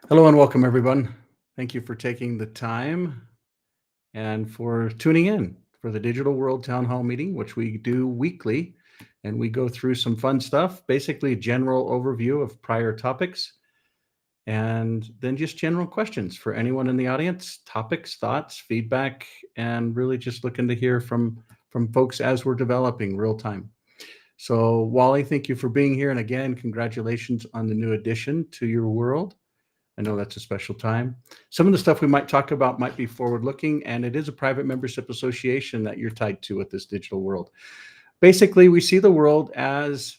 Hello and welcome, everyone. Thank you for taking the time and for tuning in for the Digital World Town Hall meeting, which we do weekly. And we go through some fun stuff, basically a general overview of prior topics, and then just general questions for anyone in the audience, topics, thoughts, feedback, and really just looking to hear from folks as we're developing real time. So, Wally, thank you for being here. And again, congratulations on the new addition to your world. I know that's a special time. Some of the stuff we might talk about might be forward looking, and it is a private membership association that you're tied to with this digital world. Basically, we see the world as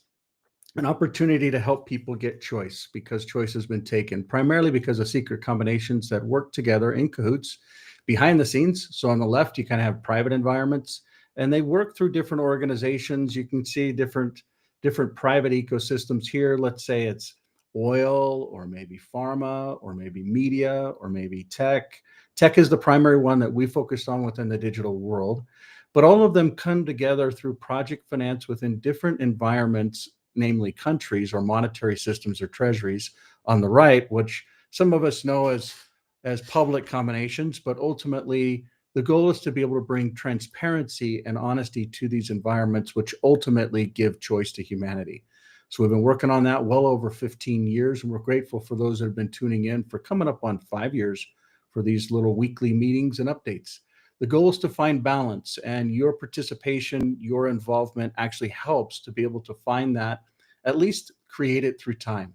an opportunity to help people get choice because choice has been taken primarily because of secret combinations that work together in cahoots behind the scenes. So on the left, you kind of have private environments and they work through different organizations. You can see different private ecosystems here. Let's say it's oil or maybe pharma or maybe media or maybe tech. Tech is the primary one that we focused on within the digital world. But all of them come together through project finance within different environments, namely countries or monetary systems or treasuries on the right, which some of us know as public combinations, but ultimately the goal is to be able to bring transparency and honesty to these environments, which ultimately give choice to humanity. So we've been working on that well over 15 years, and we're grateful for those that have been tuning in for coming up on 5 years for these little weekly meetings and updates. The goal is to find balance, and your participation, your involvement actually helps to be able to find that, at least create it through time.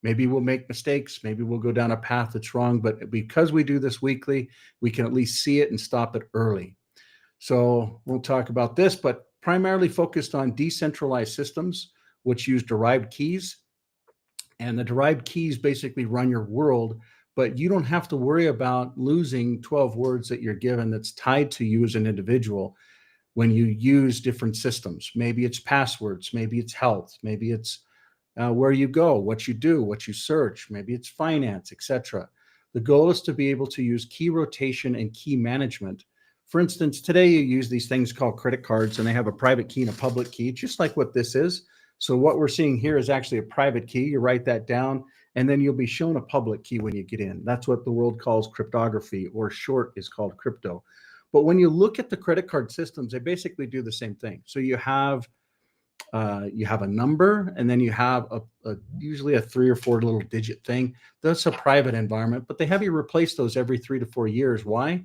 Maybe we'll make mistakes, maybe we'll go down a path that's wrong, but because we do this weekly, we can at least see it and stop it early. So we'll talk about this, but primarily focused on decentralized systems, which use derived keys. And the derived keys basically run your world, but you don't have to worry about losing 12 words that you're given that's tied to you as an individual when you use different systems. Maybe it's passwords, maybe it's health, maybe it's where you go, what you do, what you search, maybe it's finance, etc. The goal is to be able to use key rotation and key management. For instance, today you use these things called credit cards, and they have a private key and a public key, just like what this is. So what we're seeing here is actually a private key. You write that down, and then you'll be shown a public key when you get in. That's what the world calls cryptography, or short is called crypto. But when you look at the credit card systems, they basically do the same thing. So you have a number, and then you have usually a 3 or 4 little digit thing. That's a private environment, but they have you replace those every 3 to 4 years. Why?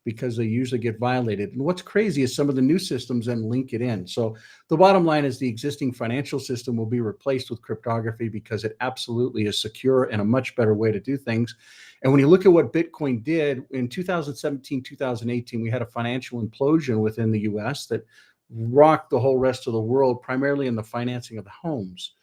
Because they usually get violated. And what's crazy is some of the new systems then link it in. So the bottom line is the existing financial system will be replaced with cryptography because it absolutely is secure and a much better way to do things. And when you look at what Bitcoin did in 2017, 2018, we had a financial implosion within the US that rocked the whole rest of the world, primarily in the financing of the homes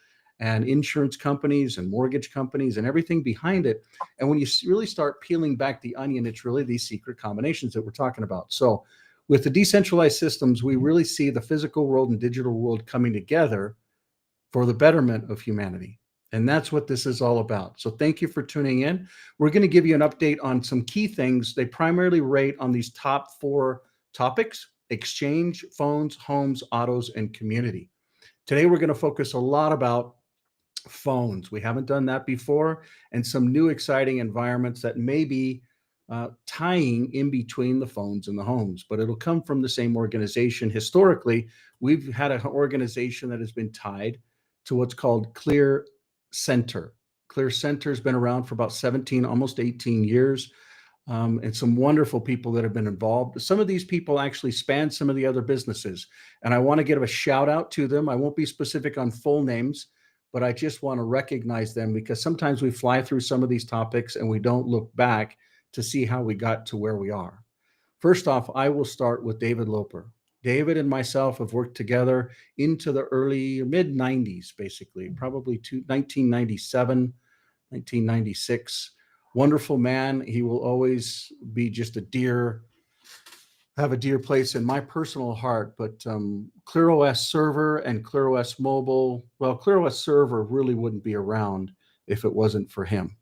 and insurance companies and mortgage companies and everything behind it. And when you really start peeling back the onion, it's really these secret combinations that we're talking about. So with the decentralized systems, we really see the physical world and digital world coming together for the betterment of humanity. And that's what this is all about. So thank you for tuning in. We're going to give you an update on some key things. They primarily rate on these top 4 topics: exchange, phones, homes, autos, and community. Today, we're going to focus a lot about phones. We haven't done that before, and some new exciting environments that may be tying in between the phones and the homes, but it'll come from the same organization. Historically, we've had an organization that has been tied to what's called Clear Center. Clear Center has been around for about 17, almost 18 years. And some wonderful people that have been involved. Some of these people actually span some of the other businesses, and I want to give a shout out to them. I won't be specific on full names, but I just want to recognize them because sometimes we fly through some of these topics and we don't look back to see how we got to where we are. First off, I will start with David Loper. David and myself have worked together into the early mid 90s, basically, probably 1997, 1996. Wonderful man. He will always be just have a dear place in my personal heart. But ClearOS Server and ClearOS Mobile, well, ClearOS Server really wouldn't be around if it wasn't for him.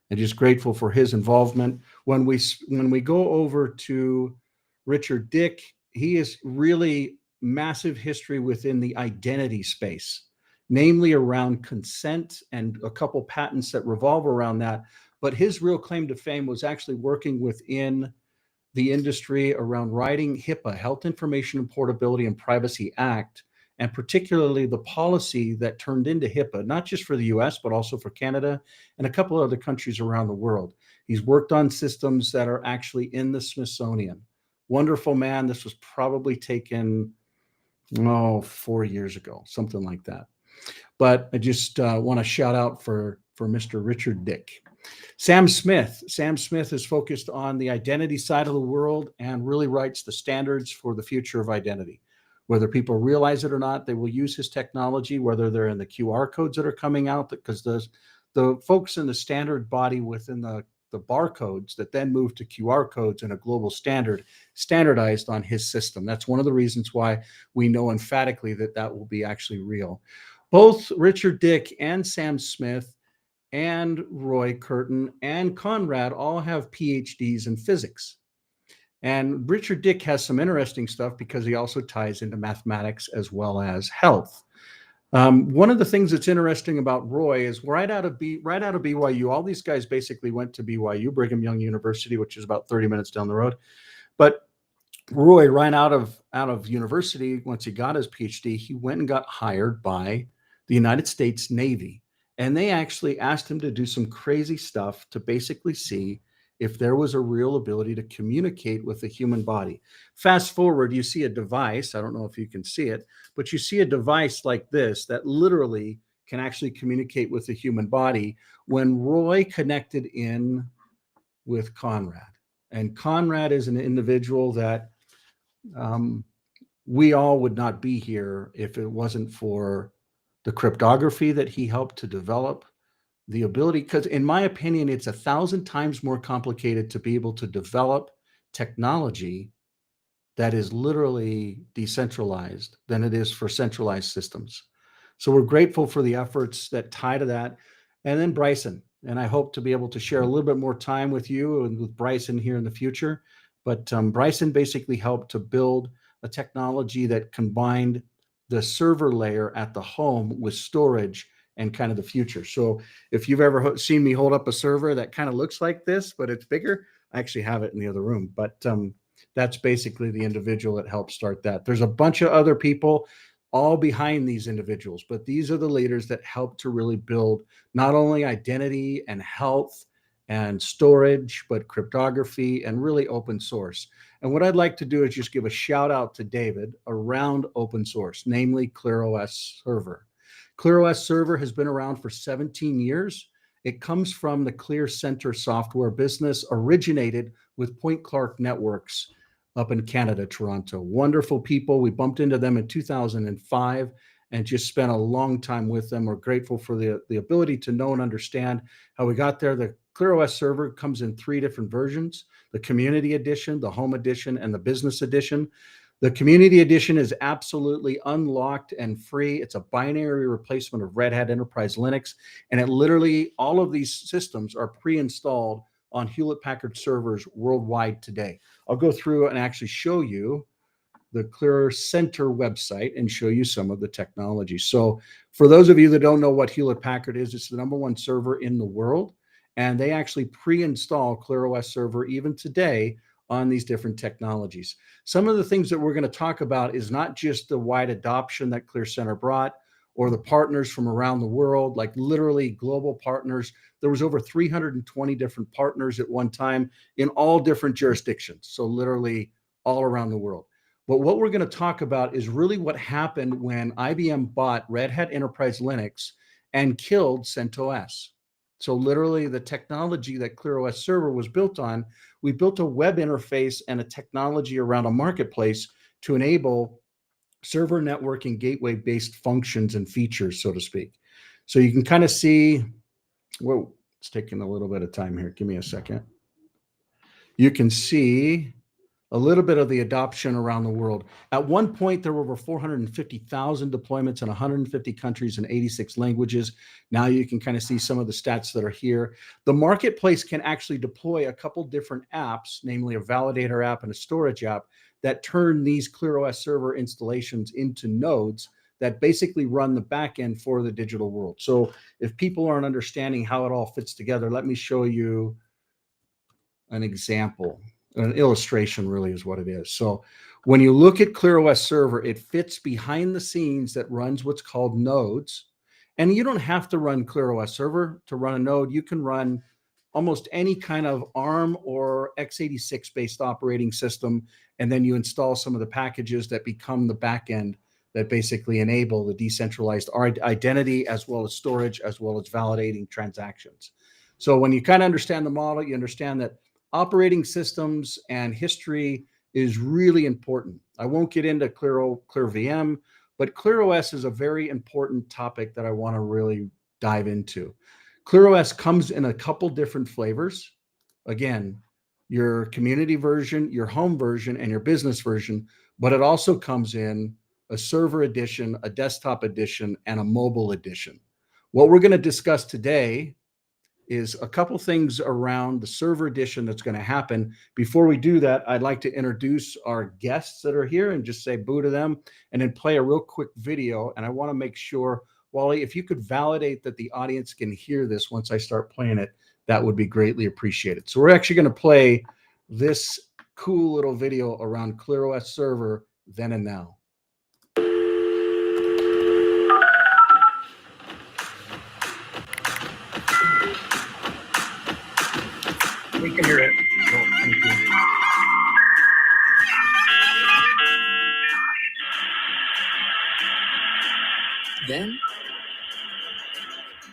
And just grateful for his involvement. When we go over to Richard Dick, he is really massive history within the identity space, namely around consent and a couple patents that revolve around that. but his real claim to fame was actually working within the industry around writing HIPAA, Health Information and Portability and Privacy Act, and particularly the policy that turned into HIPAA, not just for the US, but also for Canada and a couple other countries around the world. He's worked on systems that are actually in the Smithsonian. Wonderful man. This was probably taken, 4 years ago, something like that. But I just want to shout out for Mr. Richard Dick. Sam Smith. Sam Smith is focused on the identity side of the world and really writes the standards for the future of identity. Whether people realize it or not, they will use his technology, whether they're in the QR codes that are coming out, because the folks in the standard body within the barcodes that then move to QR codes and a global standard standardized on his system. That's one of the reasons why we know emphatically that that will be actually real. Both Richard Dick and Sam Smith and Roy Curtin and Conrad all have PhDs in physics. And Richard Dick has some interesting stuff because he also ties into mathematics as well as health. One of the things that's interesting about Roy is right out of BYU, all these guys basically went to BYU, Brigham Young University, which is about 30 minutes down the road. But Roy, right out of university, once he got his PhD, he went and got hired by the United States Navy. And they actually asked him to do some crazy stuff to basically see if there was a real ability to communicate with the human body. Fast forward, you see a device. I don't know if you can see it, but you see a device like this that literally can actually communicate with the human body. When Roy connected in with Conrad, and Conrad is an individual that we all would not be here if it wasn't for the cryptography that he helped to develop, the ability, because in my opinion, it's 1,000 times more complicated to be able to develop technology that is literally decentralized than it is for centralized systems. So we're grateful for the efforts that tie to that. And then Bryson, and I hope to be able to share a little bit more time with you and with Bryson here in the future. But Bryson basically helped to build a technology that combined the server layer at the home with storage and kind of the future. So if you've ever seen me hold up a server that kind of looks like this, but it's bigger, I actually have it in the other room. But that's basically the individual that helped start that. There's a bunch of other people all behind these individuals, but these are the leaders that help to really build not only identity and health and storage, but cryptography and really open source. And what I'd like to do is just give a shout out to David around open source, namely ClearOS Server. ClearOS Server has been around for 17 years. It comes from the Clear Center software business, originated with Point Clark Networks up in Canada, Toronto. Wonderful people. We bumped into them in 2005 and just spent a long time with them. We're grateful for the ability to know and understand how we got there. The ClearOS Server comes in 3 different versions: the Community Edition, the Home Edition, and the Business Edition. The Community Edition is absolutely unlocked and free. It's a binary replacement of Red Hat Enterprise Linux. And it literally, all of these systems are pre-installed on Hewlett-Packard servers worldwide today. I'll go through and actually show you the Clear Center website and show you some of the technology. So for those of you that don't know what Hewlett-Packard is, it's the #1 server in the world. And they actually pre-install ClearOS Server even today on these different technologies. Some of the things that we're going to talk about is not just the wide adoption that Clear Center brought or the partners from around the world, like literally global partners. There was over 320 different partners at one time in all different jurisdictions. So literally all around the world. But what we're going to talk about is really what happened when IBM bought Red Hat Enterprise Linux and killed CentOS. So literally the technology that ClearOS Server was built on, we built a web interface and a technology around a marketplace to enable server networking gateway-based functions and features, so to speak. So you can kind of see, whoa, it's taking a little bit of time here. Give me a second. You can see a little bit of the adoption around the world. At one point, there were over 450,000 deployments in 150 countries and 86 languages. Now you can kind of see some of the stats that are here. The marketplace can actually deploy a couple different apps, namely a validator app and a storage app, that turn these ClearOS Server installations into nodes that basically run the back end for the digital world. So if people aren't understanding how it all fits together, let me show you an example. An illustration really is what it is. So when you look at ClearOS Server, it fits behind the scenes that runs what's called nodes. And you don't have to run ClearOS Server to run a node. You can run almost any kind of ARM or x86 based operating system, and then you install some of the packages that become the backend that basically enable the decentralized identity as well as storage, as well as validating transactions. So when you kind of understand the model, you understand that operating systems and history is really important. I won't get into ClearVM, but ClearOS is a very important topic that I want to really dive into. ClearOS comes in a couple different flavors. Again, your community version, your home version, and your business version, but it also comes in a server edition, a desktop edition, and a mobile edition. What we're going to discuss today is a couple things around the server edition that's going to happen. Before we do that, I'd like to introduce our guests that are here and just say boo to them, and then play a real quick video. And I want to make sure, Wally, if you could validate that the audience can hear this once I start playing it, that would be greatly appreciated. So we're actually going to play this cool little video around ClearOS Server then and now. We can hear it. Oh, thank you. Then,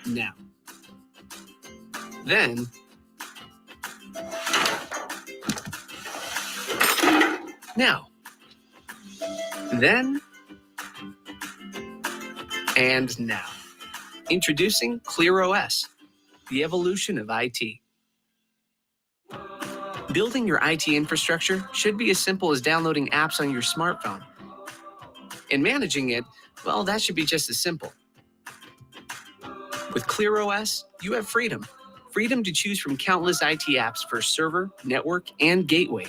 now. Then, now. Then, and now. Introducing ClearOS, the evolution of IT. Building your IT infrastructure should be as simple as downloading apps on your smartphone. And managing it, well, that should be just as simple. With ClearOS, you have freedom. Freedom to choose from countless IT apps for server, network, and gateway,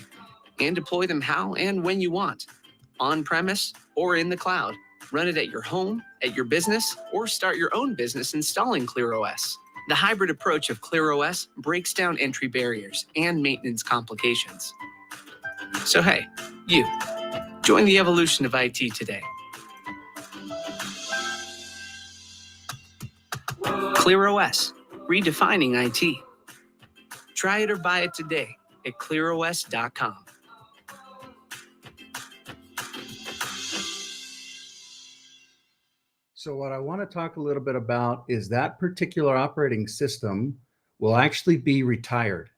and deploy them how and when you want, on-premise or in the cloud. Run it at your home, at your business, or start your own business installing ClearOS. The hybrid approach of ClearOS breaks down entry barriers and maintenance complications. So hey, you, join the evolution of IT today. ClearOS, redefining IT. Try it or buy it today at clearos.com. So what I want to talk a little bit about is that particular operating system will actually be retired.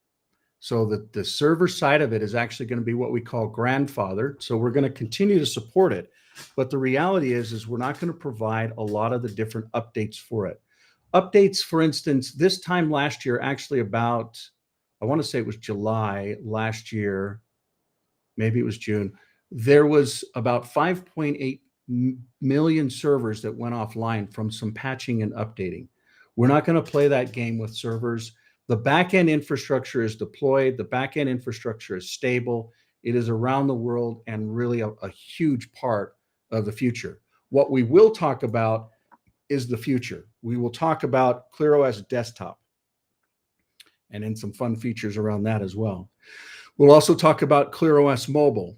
So that the server side of it is actually going to be what we call grandfathered. So we're going to continue to support it. But the reality is we're not going to provide a lot of the different updates for it. Updates, for instance, this time last year, actually about, I want to say it was July last year, maybe it was June, there was about 5.8 million servers that went offline from some patching and updating. We're not going to play that game with servers. The backend infrastructure is deployed. The backend infrastructure is stable. It is around the world and really a huge part of the future. What we will talk about is the future. We will talk about ClearOS Desktop and then some fun features around that as well. We'll also talk about ClearOS Mobile,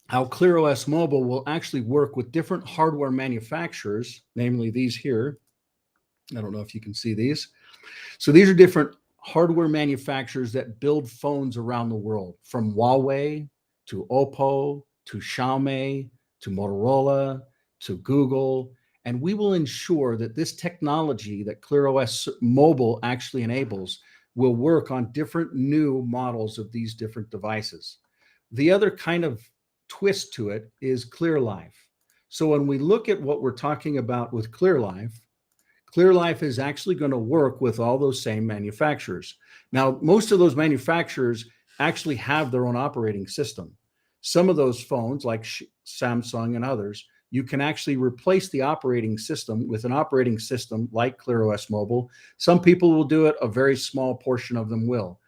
how ClearOS Mobile will actually work with different hardware manufacturers, namely these here. I don't know if you can see these. So these are different hardware manufacturers that build phones around the world, from Huawei to Oppo to Xiaomi to Motorola to Google. And we will ensure that this technology that ClearOS Mobile actually enables will work on different new models of these different devices. The other kind of twist to it is ClearLife. So when we look at what we're talking about with ClearLife, ClearLife is actually going to work with all those same manufacturers. Now, most of those manufacturers actually have their own operating system. Some of those phones, like Samsung and others, you can actually replace the operating system with an operating system like ClearOS Mobile. Some people will do it, a very small portion of them will.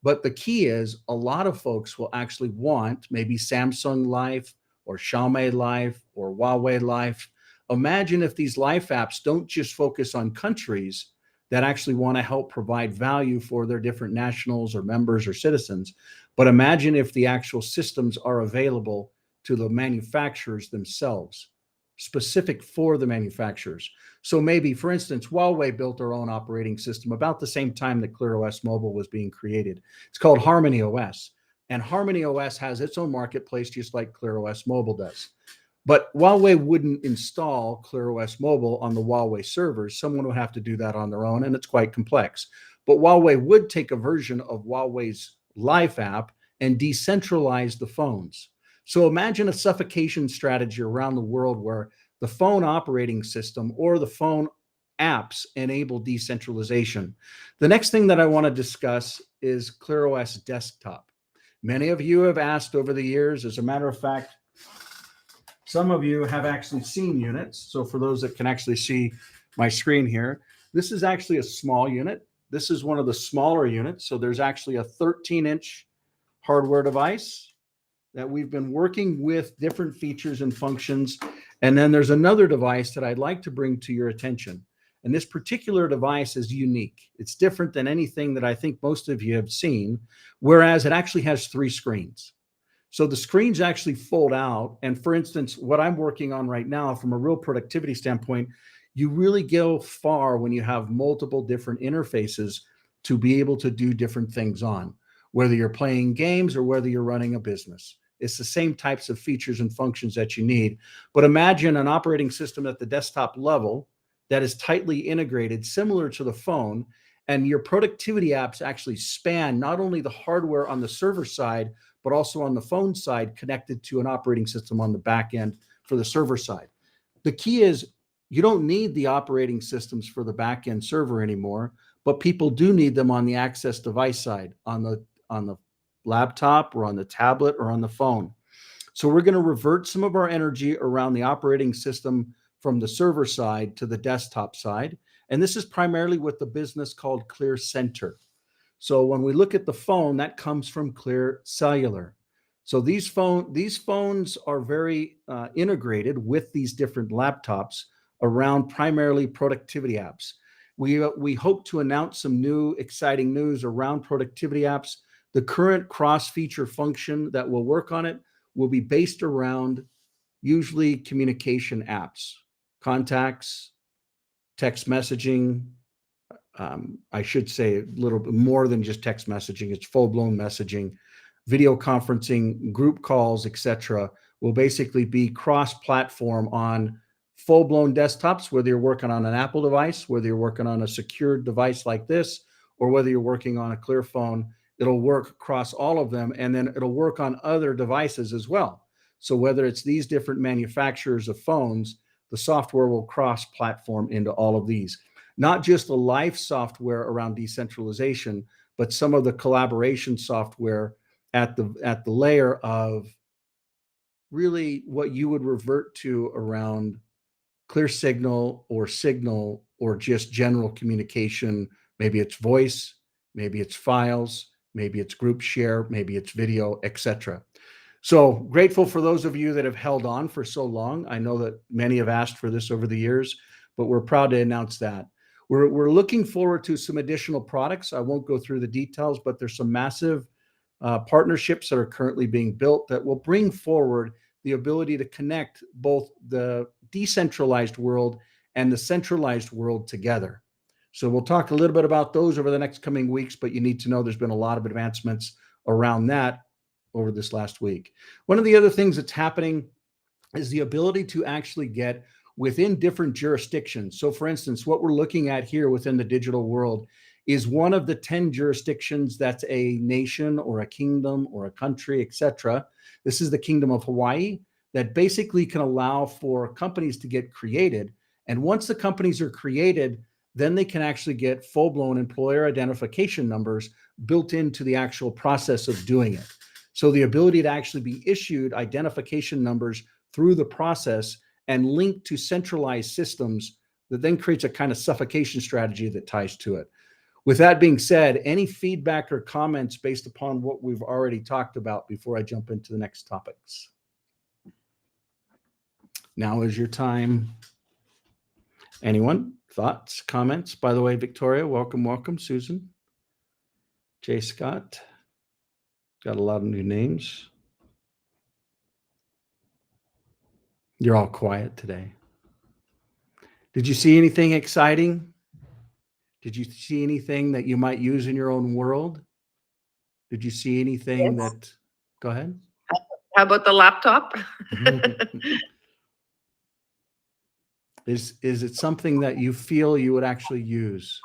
But the key is a lot of folks will actually want maybe Samsung Life or Xiaomi Life or Huawei Life. Imagine if these life apps don't just focus on countries that actually want to help provide value for their different nationals or members or citizens, but imagine if the actual systems are available to the manufacturers themselves, specific for the manufacturers. So maybe, for instance, Huawei built their own operating system about the same time that ClearOS Mobile was being created. It's called Harmony OS. And Harmony OS has its own marketplace, just like ClearOS Mobile does. But Huawei wouldn't install ClearOS Mobile on the Huawei servers. Someone would have to do that on their own, and it's quite complex. But Huawei would take a version of Huawei's Life app and decentralize the phones. So imagine a suffocation strategy around the world where the phone operating system or the phone apps enable decentralization. The next thing that I want to discuss is ClearOS Desktop. Many of you have asked over the years. As a matter of fact, some of you have actually seen units. So for those that can actually see my screen here, this is actually a small unit. This is one of the smaller units. So there's actually a 13-inch hardware device that we've been working with different features and functions. And then there's another device that I'd like to bring to your attention. And this particular device is unique. It's different than anything that I think most of you have seen, whereas it actually has 3 screens. So the screens actually fold out. And for instance, what I'm working on right now from a real productivity standpoint, you really go far when you have multiple different interfaces to be able to do different things on, whether you're playing games or whether you're running a business. It's the same types of features and functions that you need. But imagine an operating system at the desktop level that is tightly integrated, similar to the phone, and your productivity apps actually span not only the hardware on the server side, but also on the phone side, connected to an operating system on the back end for the server side. The key is you don't need the operating systems for the back end server anymore, but people do need them on the access device side, on the laptop or on the tablet or on the phone. So we're going to revert some of our energy around the operating system from the server side to the desktop side. And this is primarily with the business called Clear Center. So when we look at the phone, that comes from Clear Cellular. So these phones are very integrated with these different laptops around primarily productivity apps. We hope to announce some new exciting news around productivity apps. The current cross-feature function that will work on it will be based around usually communication apps, contacts, text messaging. I should say a little bit more than just text messaging. It's full-blown messaging, video conferencing, group calls, etc. will basically be cross-platform on full-blown desktops, whether you're working on an Apple device, whether you're working on a secured device like this, or whether you're working on a Clear phone. It'll work across all of them, and then it'll work on other devices as well. So whether it's these different manufacturers of phones, the software will cross-platform into all of these. Not just the life software around decentralization, but some of the collaboration software at the layer of really what you would revert to around Clear Signal or just general communication. Maybe it's voice, maybe it's files, maybe it's group share, maybe it's video, etc. So grateful for those of you that have held on for so long. I know that many have asked for this over the years, but we're proud to announce that. We're looking forward to some additional products. I won't go through the details, but there's some massive partnerships that are currently being built that will bring forward the ability to connect both the decentralized world and the centralized world together. So we'll talk a little bit about those over the next coming weeks, but you need to know there's been a lot of advancements around that over this last week. One of the other things that's happening is the ability to actually get within different jurisdictions. So for instance, what we're looking at here within the digital world is one of the 10 jurisdictions that's a nation or a kingdom or a country, etc. This is the Kingdom of Hawaii that basically can allow for companies to get created. And once the companies are created, then they can actually get full-blown employer identification numbers built into the actual process of doing it. So the ability to actually be issued identification numbers through the process and linked to centralized systems that then creates a kind of suffocation strategy that ties to it. With that being said, any feedback or comments based upon what we've already talked about before I jump into the next topics? Now is your time Anyone? Thoughts, comments? By the way, Victoria, welcome. Susan, Jay Scott, got a lot of new names. You're all quiet today. Did you see anything exciting? Did you see anything that you might use in your own world? Did you see anything Yes. that, go ahead. How about the laptop? Is it something that you feel you would actually use?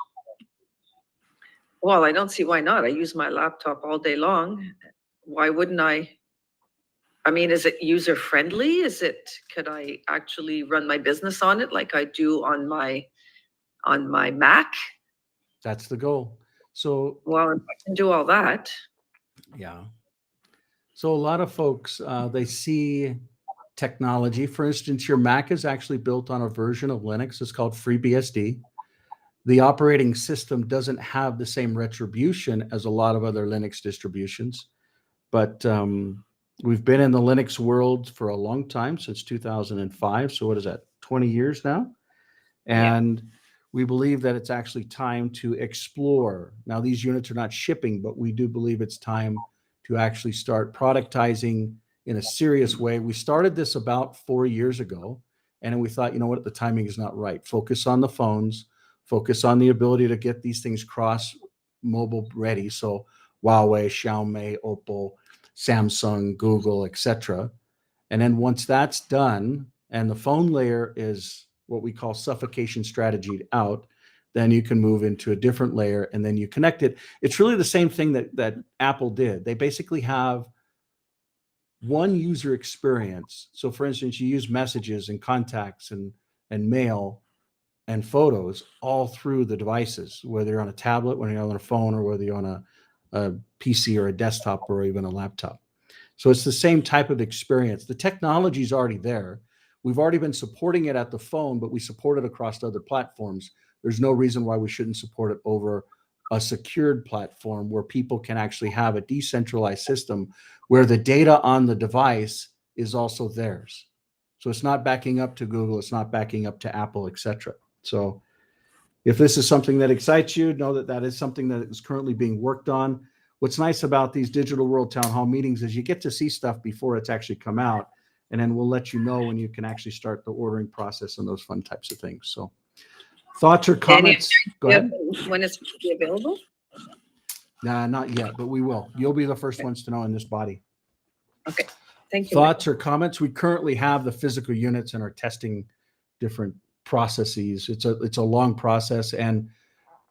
Well, I don't see why not. I use my laptop all day long. Why wouldn't I? I mean, is it user friendly? Could I actually run my business on it like I do on my Mac? That's the goal. So, Well, I can do all that. yeah. So a lot of folks, they see technology. For instance, your Mac is actually built on a version of Linux. It's called FreeBSD. The operating system doesn't have the same retribution as a lot of other Linux distributions, but we've been in the Linux world for a long time, since 2005. So what is that, 20 years now? And we believe that it's actually time to explore. Now, these units are not shipping, but we do believe it's time to actually start productizing in a serious way. We started this about 4 years ago, and then we thought, you know what, the timing is not right. Focus on the phones, focus on the ability to get these things cross mobile ready. So Huawei, Xiaomi, Oppo, Samsung, Google, etc. And then once that's done and the phone layer is what we call suffocation strategy out, then you can move into a different layer and then you connect it. It's really the same thing that Apple did. They basically have one user experience. So for instance, you use messages and contacts and mail and photos all through the devices, whether you're on a tablet, whether you're on a phone, or whether you're on a PC or a desktop or even a laptop. So it's the same type of experience. The technology is already there. We've already been supporting it at the phone, but we support it across other platforms. There's no reason why we shouldn't support it over a secured platform where people can actually have a decentralized system where the data on the device is also theirs. So it's not backing up to Google, it's not backing up to Apple, etc. So if this is something that excites you, know that that is something that is currently being worked on. What's nice about these Digital World Town Hall meetings is you get to see stuff before it's actually come out, and then we'll let you know when you can actually start the ordering process and those fun types of things. So thoughts or comments? Go ahead. When it's available? Nah, not yet, but we will. You'll be the first ones to know in this body. Okay, thank you. Thoughts or comments? We currently have the physical units and are testing different processes. It's a long process. And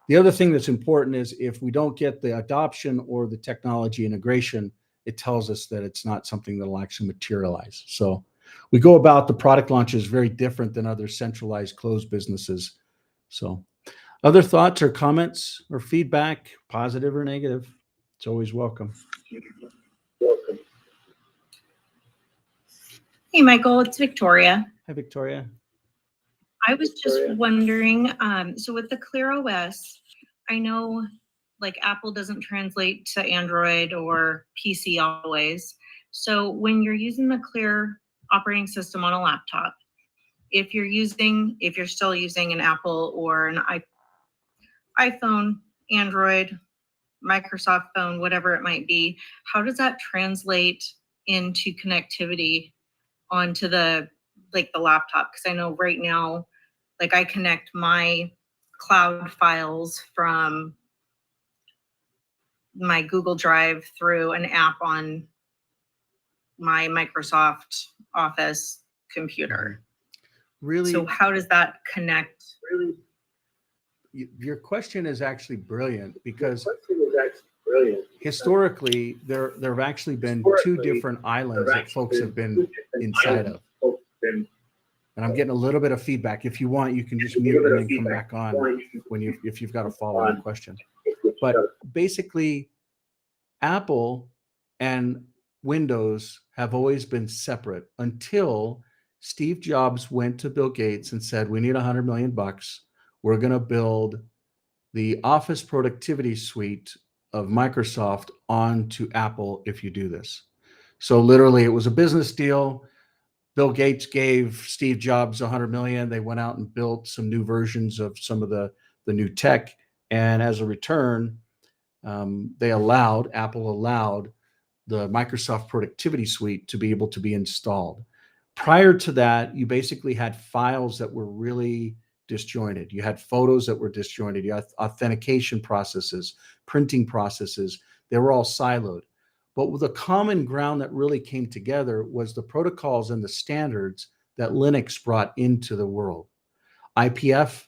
the other thing that's important is if we don't get the adoption or the technology integration, it tells us that it's not something that will actually materialize. So we go about the product launches very different than other centralized closed businesses. So other thoughts or comments or feedback, positive or negative, it's always welcome. Hey, Michael, it's Victoria. Hi, Victoria. I was just wondering, so with the Clear OS, I know like Apple doesn't translate to Android or PC always. So when you're using the Clear operating system on a laptop, if you're still using an Apple or an iPhone, Android, Microsoft phone, whatever it might be, how does that translate into connectivity onto the laptop? Because I know right now, like I connect my cloud files from my Google Drive through an app on my Microsoft Office computer. Really? So how does that connect? Your question is actually brilliant because historically there have actually been two different islands that folks have been inside of. And I'm getting a little bit of feedback. If you want, you can just mute and then come back on if you've got a follow-up question. But basically, Apple and Windows have always been separate until Steve Jobs went to Bill Gates and said, we need $100 million. We're going to build the Office Productivity Suite of Microsoft onto Apple if you do this. So literally it was a business deal. Bill Gates gave Steve Jobs 100 million. They went out and built some new versions of some of the new tech. And as a return, Apple allowed the Microsoft Productivity Suite to be able to be installed. Prior to that, you basically had files that were really disjointed. You had photos that were disjointed. You had authentication processes, printing processes. They were all siloed. But with the common ground that really came together was the protocols and the standards that Linux brought into the world. IPFS,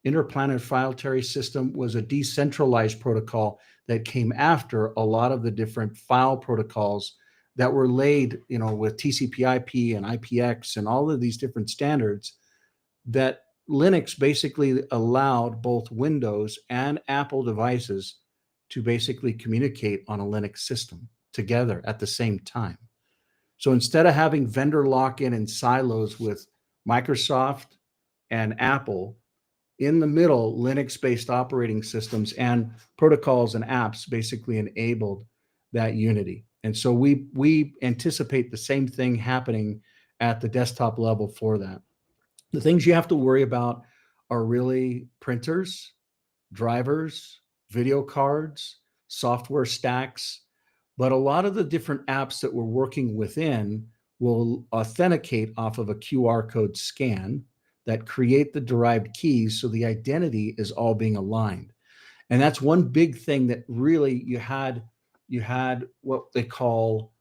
Interplanetary Filetary System, was a decentralized protocol that came after a lot of the different file protocols that were laid, with TCP/IP and IPX and all of these different standards, that Linux basically allowed both Windows and Apple devices to basically communicate on a Linux system together at the same time. So instead of having vendor lock-in and silos with Microsoft and Apple, in the middle, Linux-based operating systems and protocols and apps basically enabled that unity. And so we anticipate the same thing happening at the desktop level for that. The things you have to worry about are really printers, drivers, video cards, software stacks, but a lot of the different apps that we're working within will authenticate off of a QR code scan that create the derived keys, so the identity is all being aligned. And that's one big thing that really you had what they call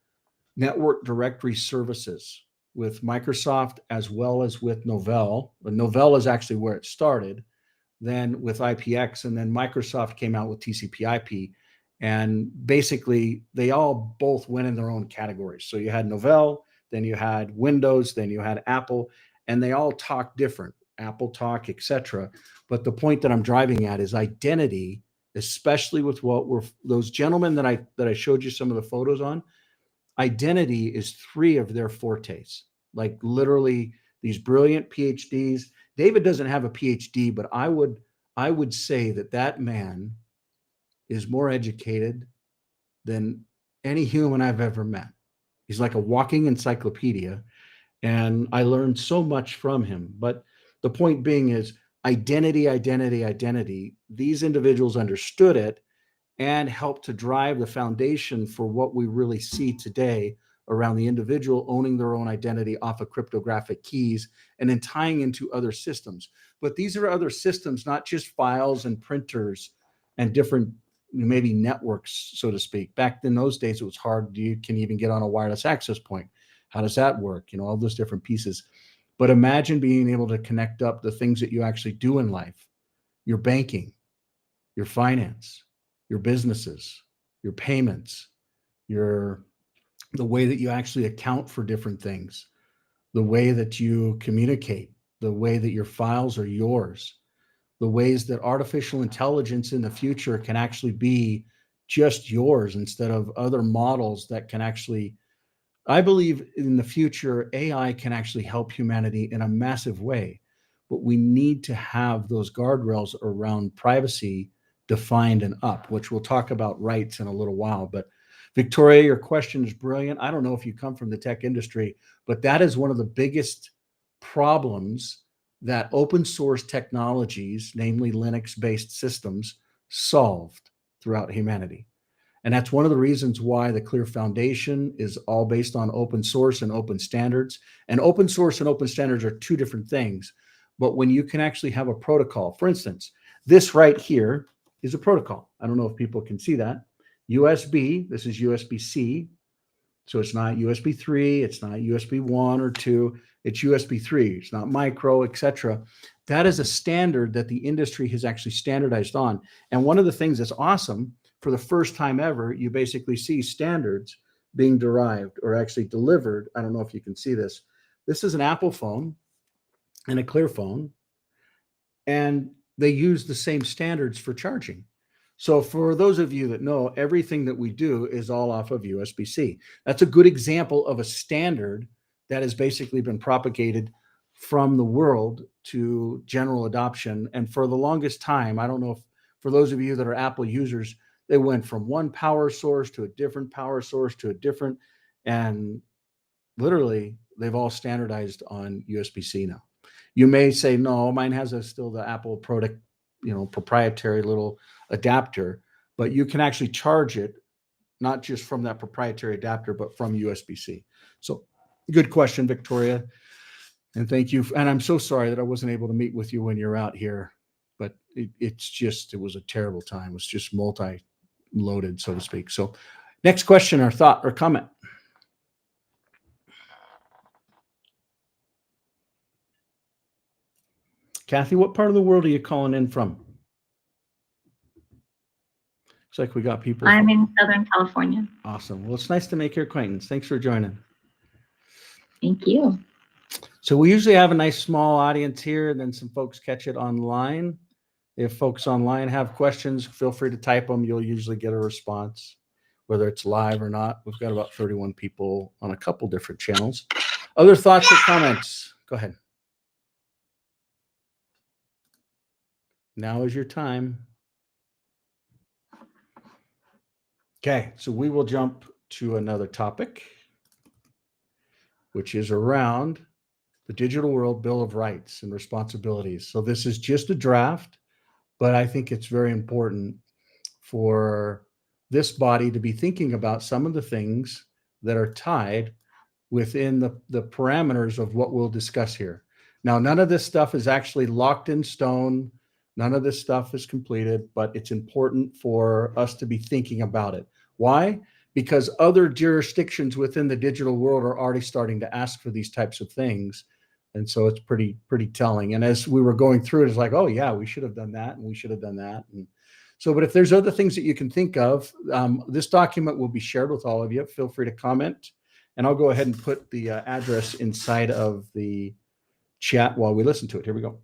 network directory services with Microsoft as well as with Novell. But Novell is actually where it started, then with IPX, and then Microsoft came out with TCP/IP. And basically, they all both went in their own categories. So you had Novell, then you had Windows, then you had Apple, and they all talk different, Apple talk, etc. But the point that I'm driving at is identity, especially with what were those gentlemen that I showed you some of the photos on. Identity is 3 of their fortes, like literally these brilliant PhDs. David doesn't have a PhD, but I would say that man is more educated than any human I've ever met. He's like a walking encyclopedia, and I learned so much from him. But the point being is identity. These individuals understood it and helped to drive the foundation for what we really see today around the individual owning their own identity off of cryptographic keys and then tying into other systems. But these are other systems, not just files and printers and different maybe networks, so to speak. Back in those days, it was hard. You can even get on a wireless access point. How does that work? All those different pieces. But imagine being able to connect up the things that you actually do in life, your banking, your finance, your businesses, your payments, the way that you actually account for different things, the way that you communicate, the way that your files are yours, the ways that artificial intelligence in the future can actually be just yours instead of other models that can actually, I believe in the future, AI can actually help humanity in a massive way, but we need to have those guardrails around privacy defined and up, which we'll talk about rights in a little while. But Victoria, your question is brilliant. I don't know if you come from the tech industry, but that is one of the biggest problems that open source technologies, namely Linux-based systems, solved throughout humanity. And that's one of the reasons why the Clear Foundation is all based on open source and open standards. And open source and open standards are 2 different things. But when you can actually have a protocol, for instance, this right here is a protocol. I don't know if people can see that. USB, this is USB-C. So it's not USB 3, it's not USB 1 or 2, it's USB 3. It's not micro, etc. That is a standard that the industry has actually standardized on. And one of the things that's awesome, for the first time ever, you basically see standards being derived or actually delivered. I don't know if you can see this. This is an Apple phone and a Clear phone, and they use the same standards for charging. So for those of you that know, everything that we do is all off of USB-C. That's a good example of a standard that has basically been propagated from the world to general adoption. And for the longest time, I don't know if for those of you that are Apple users, they went from one power source to a different power source to a different, and literally they've all standardized on USB-C now. You may say, no, mine has still the Apple product, proprietary little adapter, but you can actually charge it not just from that proprietary adapter, but from USB-C. So good question, Victoria. And thank you. And I'm so sorry that I wasn't able to meet with you when you're out here, but it was a terrible time. It was just multi-loaded, so to speak. So next question or thought or comment. Kathy, what part of the world are you calling in from? Looks like we got people. I'm in Southern California. Awesome. Well, it's nice to make your acquaintance. Thanks for joining. Thank you. So we usually have a nice small audience here, and then some folks catch it online. If folks online have questions, feel free to type them. You'll usually get a response, whether it's live or not. We've got about 31 people on a couple different channels. Other thoughts or comments? Go ahead. Now is your time. Okay, so we will jump to another topic, which is around the Digital World Bill of Rights and Responsibilities. So this is just a draft, but I think it's very important for this body to be thinking about some of the things that are tied within the parameters of what we'll discuss here. Now, none of this stuff is actually locked in stone. None of this stuff is completed, but it's important for us to be thinking about it. Why? Because other jurisdictions within the digital world are already starting to ask for these types of things. And so it's pretty telling. And as we were going through it, it's like, oh yeah, we should have done that, and we should have done that. And so, but if there's other things that you can think of, this document will be shared with all of you. Feel free to comment, and I'll go ahead and put the address inside of the chat while we listen to it. Here we go.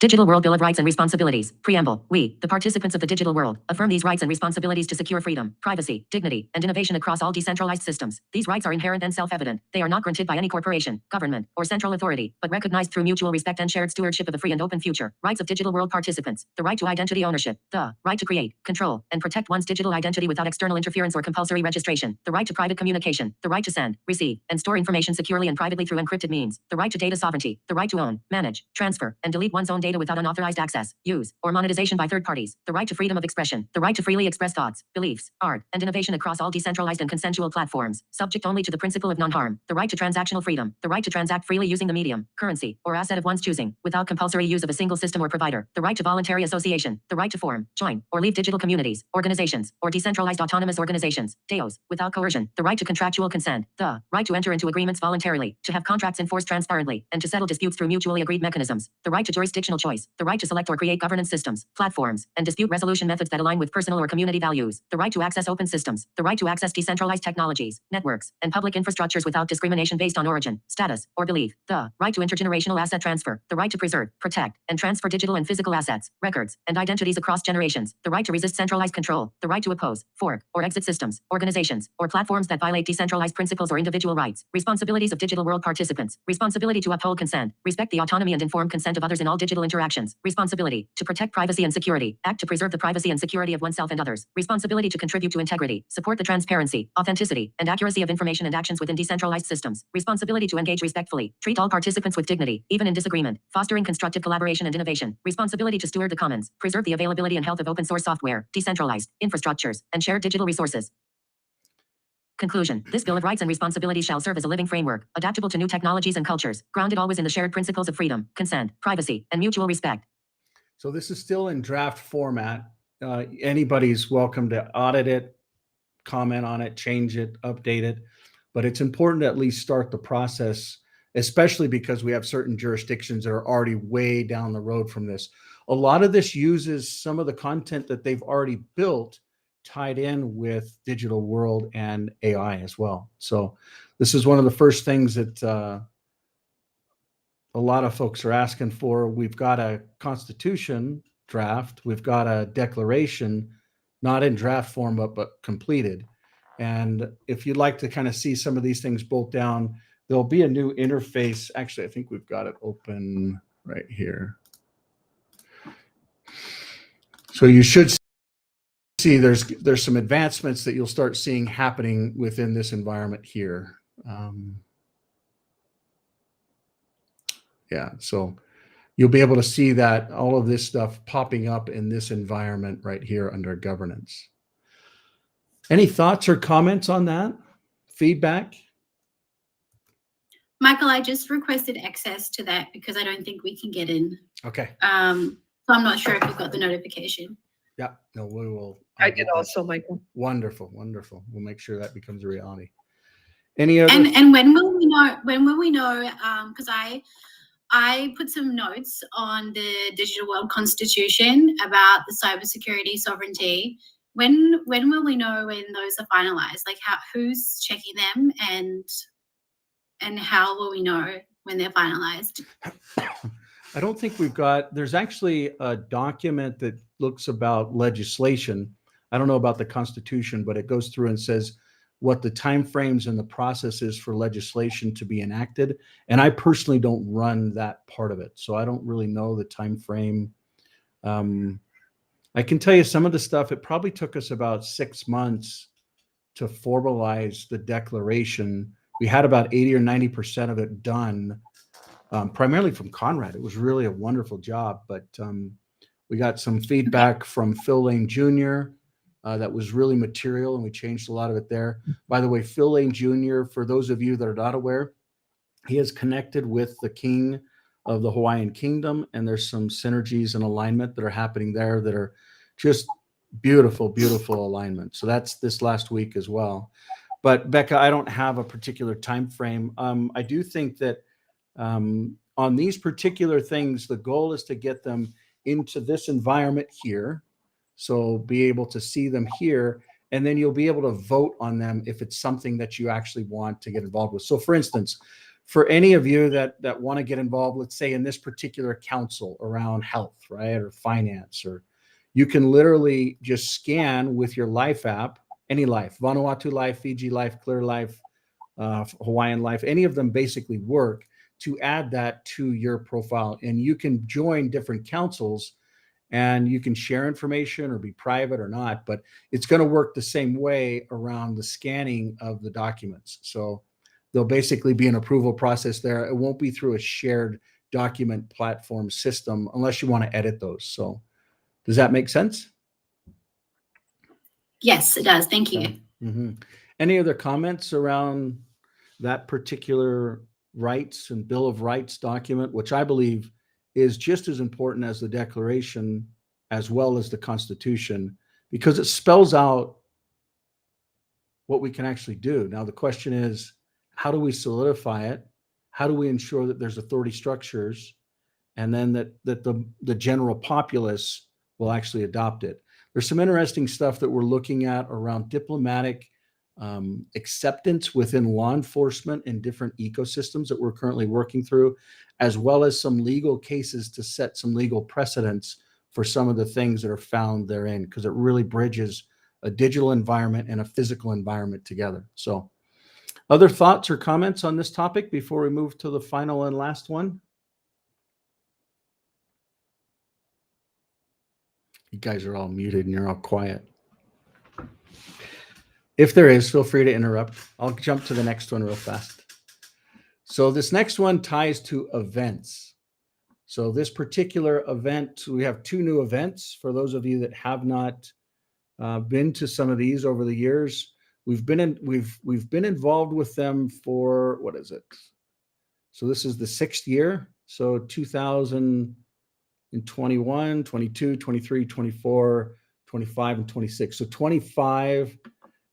Digital World Bill of Rights and Responsibilities. Preamble. We, the participants of the digital world, affirm these rights and responsibilities to secure freedom, privacy, dignity, and innovation across all decentralized systems. These rights are inherent and self-evident. They are not granted by any corporation, government, or central authority, but recognized through mutual respect and shared stewardship of a free and open future. Rights of digital world participants. The right to identity ownership. The right to create, control, and protect one's digital identity without external interference or compulsory registration. The right to private communication. The right to send, receive, and store information securely and privately through encrypted means. The right to data sovereignty. The right to own, manage, transfer, and delete one's own data without unauthorized access, use, or monetization by third parties. The right to freedom of expression. The right to freely express thoughts, beliefs, art, and innovation across all decentralized and consensual platforms, subject only to the principle of non-harm. The right to transactional freedom. The right to transact freely using the medium, currency, or asset of one's choosing, without compulsory use of a single system or provider. The right to voluntary association. The right to form, join, or leave digital communities, organizations, or decentralized autonomous organizations, DAOs, without coercion. The right to contractual consent. The right to enter into agreements voluntarily, to have contracts enforced transparently, and to settle disputes through mutually agreed mechanisms. The right to jurisdictional choice. The right to select or create governance systems, platforms, and dispute resolution methods that align with personal or community values. The right to access open systems. The right to access decentralized technologies, networks, and public infrastructures without discrimination based on origin, status, or belief. The right to intergenerational asset transfer. The right to preserve, protect, and transfer digital and physical assets, records, and identities across generations. The right to resist centralized control. The right to oppose, fork, or exit systems, organizations, or platforms that violate decentralized principles or individual rights. Responsibilities of digital world participants. Responsibility to uphold consent, respect the autonomy and informed consent of others in all digital interactions. Responsibility to protect privacy and security, act to preserve the privacy and security of oneself and others. Responsibility to contribute to integrity, support the transparency, authenticity, and accuracy of information and actions within decentralized systems. Responsibility to engage respectfully, treat all participants with dignity, even in disagreement, fostering constructive collaboration and innovation. Responsibility to steward the commons, preserve the availability and health of open source software, decentralized infrastructures, and shared digital resources. Conclusion. This Bill of Rights and Responsibilities shall serve as a living framework, adaptable to new technologies and cultures, grounded always in the shared principles of freedom, consent, privacy, and mutual respect. So this is still in draft format. Anybody's welcome to audit it, comment on it, change it, update it. But it's important to at least start the process, especially because we have certain jurisdictions that are already way down the road from this. A lot of this uses some of the content that they've already built tied in with digital world and AI as well. So this is one of the first things that a lot of folks are asking for. We've got a constitution draft. We've got a declaration, not in draft form, but completed. And if you'd like to kind of see some of these things bolt down, there'll be a new interface. Actually, I think we've got it open right here. So you should see there's some advancements that you'll start seeing happening within this environment here. Yeah. So you'll be able to see that all of this stuff popping up in this environment right here under governance. Any thoughts or comments on that? Feedback? Michael, I just requested access to that because I don't think we can get in. Okay. So I'm not sure if you got the notification. Yeah. No, we will. I did also, Michael. Wonderful. Wonderful. We'll make sure that becomes a reality. Any other? And when will we know? When will we know? Because I put some notes on the Digital World Constitution about the cybersecurity sovereignty. When will we know when those are finalized? Like who's checking them and how will we know when they're finalized? I don't think we've got, there's actually a document that looks about legislation. I don't know about the Constitution, but it goes through and says what the timeframes and the process is for legislation to be enacted. And I personally don't run that part of it. So I don't really know the timeframe. I can tell you some of the stuff, it probably took us about 6 months to formalize the declaration. We had about 80 or 90% of it done. Primarily from Conrad. It was really a wonderful job, but we got some feedback from Phil Lane Jr. That was really material, and we changed a lot of it there. By the way, Phil Lane Jr., for those of you that are not aware, he is connected with the King of the Hawaiian Kingdom, and there's some synergies and alignment that are happening there that are just beautiful, beautiful alignment. So that's this last week as well. But Becca, I don't have a particular time frame. I do think that on these particular things, the goal is to get them into this environment here. So be able to see them here, and then you'll be able to vote on them if it's something that you actually want to get involved with. So for instance, for any of you that want to get involved, let's say in this particular council around health, right, or finance, or you can literally just scan with your Life app, any Life, Vanuatu Life, Fiji Life, Clear Life, Hawaiian Life, any of them basically work to add that to your profile. And you can join different councils and you can share information or be private or not, but it's going to work the same way around the scanning of the documents. So there'll basically be an approval process there. It won't be through a shared document platform system unless you want to edit those. So does that make sense? Yes, it does. Thank you. Mm-hmm. Any other comments around that particular rights and Bill of Rights document, which I believe is just as important as the Declaration as well as the Constitution, because it spells out what we can actually do. Now, the question is, how do we solidify it? How do we ensure that there's authority structures and then that the general populace will actually adopt it? There's some interesting stuff that we're looking at around diplomatic acceptance within law enforcement in different ecosystems that we're currently working through, as well as some legal cases to set some legal precedents for some of the things that are found therein, because it really bridges a digital environment and a physical environment together. So other thoughts or comments on this topic before we move to the final and last one? You guys are all muted and you're all quiet. If there is, feel free to interrupt. I'll jump to the next one real fast. So this next one ties to events. So this particular event, we have 2 new events. For those of you that have not been to some of these over the years, we've been involved with them for, what is it? So this is the 6th year. So 2021, 22, 23, 24, 25, and 26. So 25.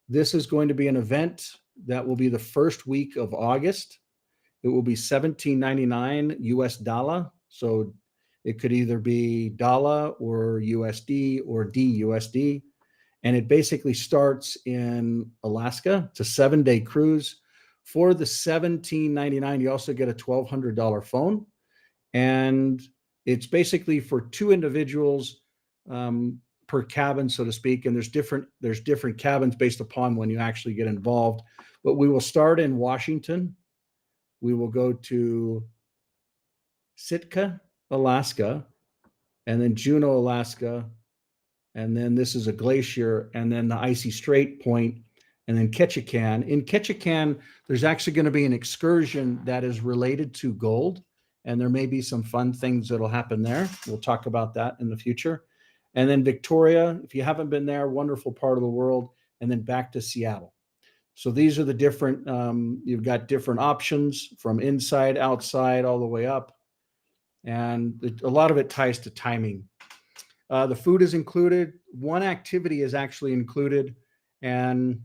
This is going to be an event that will be the first week of August. It will be $17.99 US dollar. So it could either be dollar or USD or DUSD. And it basically starts in Alaska. It's a 7-day cruise. For the $17.99, you also get a $1,200 phone. And it's basically for 2 individuals per cabin, so to speak, and there's different cabins based upon when you actually get involved. But we will start in Washington. We will go to Sitka, Alaska, and then Juneau, Alaska, and then this is a glacier, and then the Icy Strait Point, and then Ketchikan. In Ketchikan, there's actually going to be an excursion that is related to gold and there may be some fun things that'll happen there. We'll talk about that in the future. And then Victoria, if you haven't been there, wonderful part of the world, and then back to Seattle. So these are the different, you've got different options from inside, outside, all the way up. And a lot of it ties to timing. The food is included. One activity is actually included. And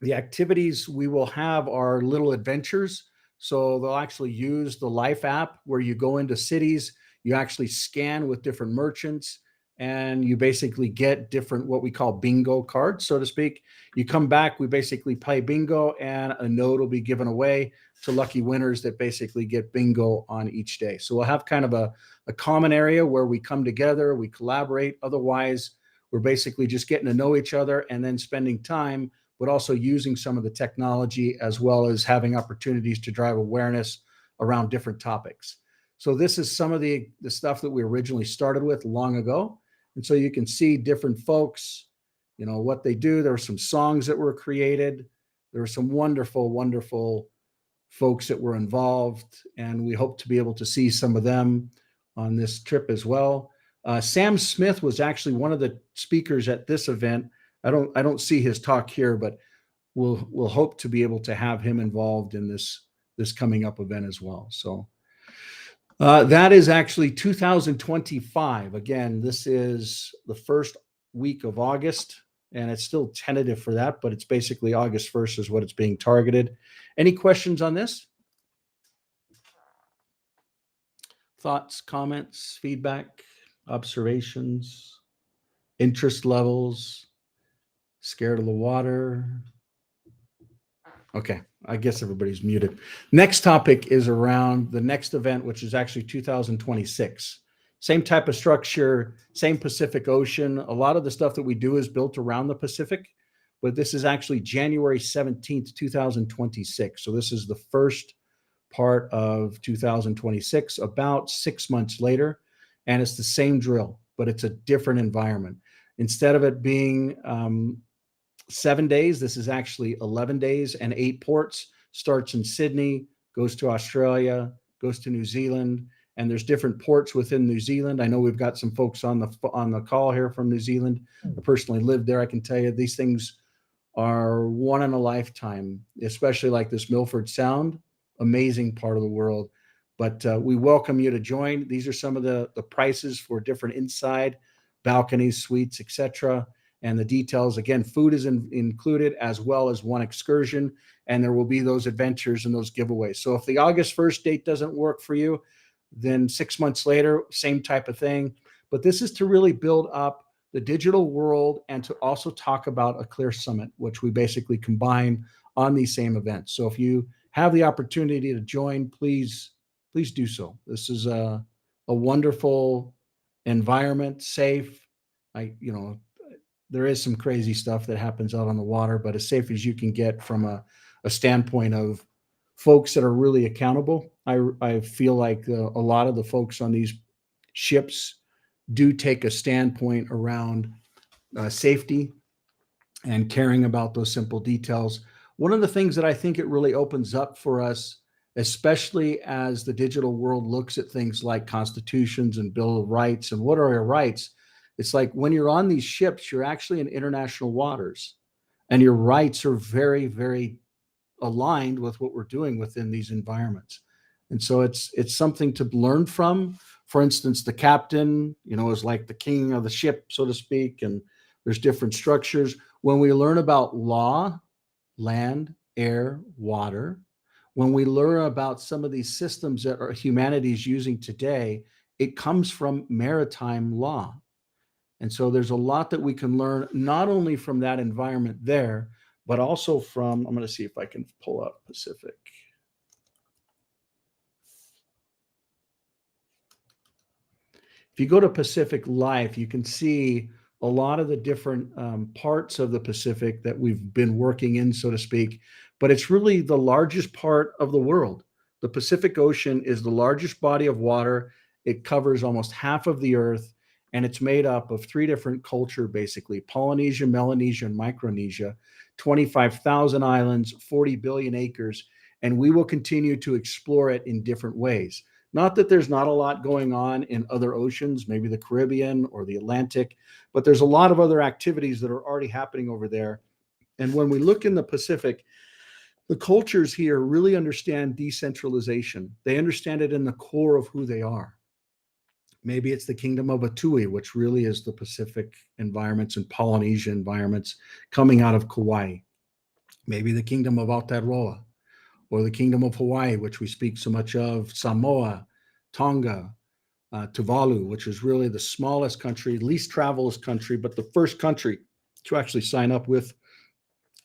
the activities we will have are little adventures. So they'll actually use the Life app where you go into cities, you actually scan with different merchants, and you basically get different, what we call bingo cards, so to speak. You come back, we basically play bingo, and a note will be given away to lucky winners that basically get bingo on each day. So we'll have kind of a common area where we come together, we collaborate. Otherwise, we're basically just getting to know each other and then spending time, but also using some of the technology as well as having opportunities to drive awareness around different topics. So this is some of the stuff that we originally started with long ago. And so you can see different folks, you know, what they do. There were some songs that were created. There were some wonderful, wonderful folks that were involved. And we hope to be able to see some of them on this trip as well. Sam Smith was actually one of the speakers at this event. I don't see his talk here, but we'll hope to be able to have him involved in this coming up event as well. So that is actually 2025. Again, this is the first week of August, and it's still tentative for that, but it's basically August 1st is what it's being targeted. Any questions on this? Thoughts, comments, feedback, observations, interest levels, scared of the water? Okay, I guess everybody's muted. Next topic is around the next event, which is actually 2026. Same type of structure, same Pacific Ocean. A lot of the stuff that we do is built around the Pacific, but this is actually January 17th, 2026. So this is the first part of 2026, about 6 months later, and it's the same drill, but it's a different environment. Instead of it being 7 days, this is actually 11 days and 8 ports. Starts in Sydney, goes to Australia, goes to New Zealand, and there's different ports within New Zealand. I know we've got some folks on the call here from New Zealand. I personally lived there. I can tell you these things are one in a lifetime, especially like this Milford Sound, amazing part of the world. But we welcome you to join. These are some of the prices for different inside balconies, suites, etc. And the details, again, food is included as well as one excursion, and there will be those adventures and those giveaways. So if the August 1st date doesn't work for you, then 6 months later, same type of thing. But this is to really build up the digital world and to also talk about a Clear Summit, which we basically combine on these same events. So if you have the opportunity to join, please do so. This is a wonderful environment, safe. There is some crazy stuff that happens out on the water, but as safe as you can get from a standpoint of folks that are really accountable. I feel like a lot of the folks on these ships do take a standpoint around safety and caring about those simple details. One of the things that I think it really opens up for us, especially as the digital world looks at things like constitutions and Bill of Rights and what are our rights, it's like when you're on these ships, you're actually in international waters and your rights are very, very aligned with what we're doing within these environments. And so it's something to learn from. For instance, the captain, is like the king of the ship, so to speak, and there's different structures. When we learn about law, land, air, water, when we learn about some of these systems that humanity is using today, it comes from maritime law. And so there's a lot that we can learn, not only from that environment there, but also from, I'm going to see if I can pull up Pacific. If you go to Pacific Life, you can see a lot of the different parts of the Pacific that we've been working in, so to speak, but it's really the largest part of the world. The Pacific Ocean is the largest body of water. It covers almost half of the earth, and it's made up of 3 different cultures, basically: Polynesia, Melanesia, and Micronesia, 25,000 islands, 40 billion acres, and we will continue to explore it in different ways. Not that there's not a lot going on in other oceans, maybe the Caribbean or the Atlantic, but there's a lot of other activities that are already happening over there. And when we look in the Pacific, the cultures here really understand decentralization. They understand it in the core of who they are. Maybe it's the kingdom of Atui, which really is the Pacific environments and Polynesia environments coming out of Kauai. Maybe the kingdom of Aotearoa, or the kingdom of Hawaii, which we speak so much of, Samoa, Tonga, Tuvalu, which is really the smallest country, least traveled country, but the first country to actually sign up with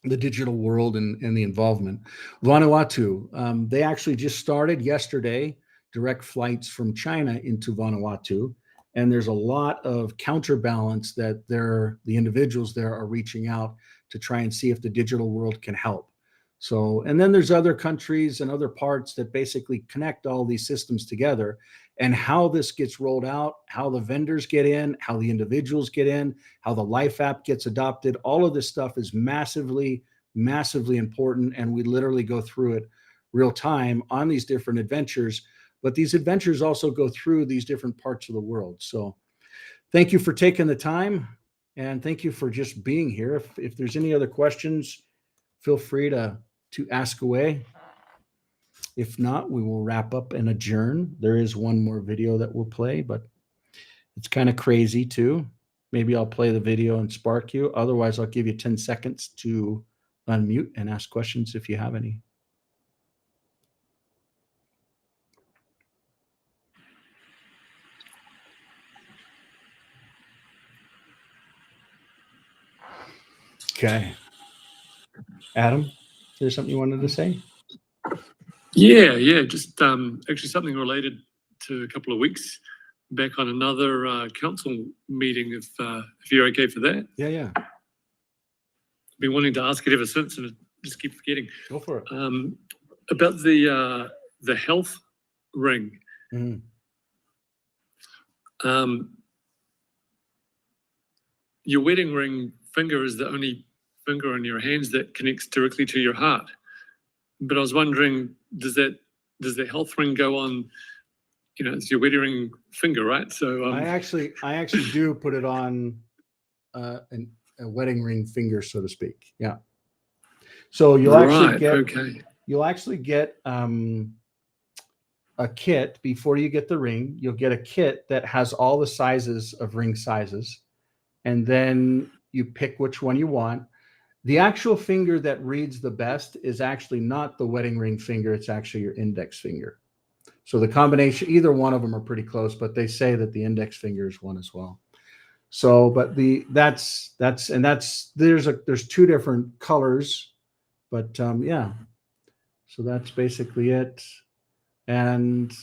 the digital world and the involvement. Vanuatu, they actually just started yesterday direct flights from China into Vanuatu. And there's a lot of counterbalance that the individuals there are reaching out to try and see if the digital world can help. So, and then there's other countries and other parts that basically connect all these systems together, and how this gets rolled out, how the vendors get in, how the individuals get in, how the Life app gets adopted. All of this stuff is massively, massively important. And we literally go through it real time on these different adventures. But these adventures also go through these different parts of the world. So thank you for taking the time, and thank you for just being here. If there's any other questions, feel free to ask away. If not, we will wrap up and adjourn. There is one more video that we'll play, but it's kind of crazy too. Maybe I'll play the video and spark you. Otherwise, I'll give you 10 seconds to unmute and ask questions if you have any. Okay. Adam, is there something you wanted to say? Yeah. Just actually something related to a couple of weeks back on another council meeting, if you're okay for that. Yeah. Been wanting to ask it ever since, and I just keep forgetting. Go for it. About the health ring. Mhm. Your wedding ring finger is the only finger on your hands that connects directly to your heart. But I was wondering, does that health ring go on? You know, it's your wedding ring finger, right? So I actually do put it on a wedding ring finger, so to speak. Yeah. So you'll actually get a kit before you get the ring. You'll get a kit that has all the sizes of ring sizes, and then you pick which one you want. The actual finger that reads the best is actually not the wedding ring finger. It's actually your index finger. So the combination, either one of them are pretty close, but they say that the index finger is one as well. So, but there's two different colors, but yeah. So that's basically it. And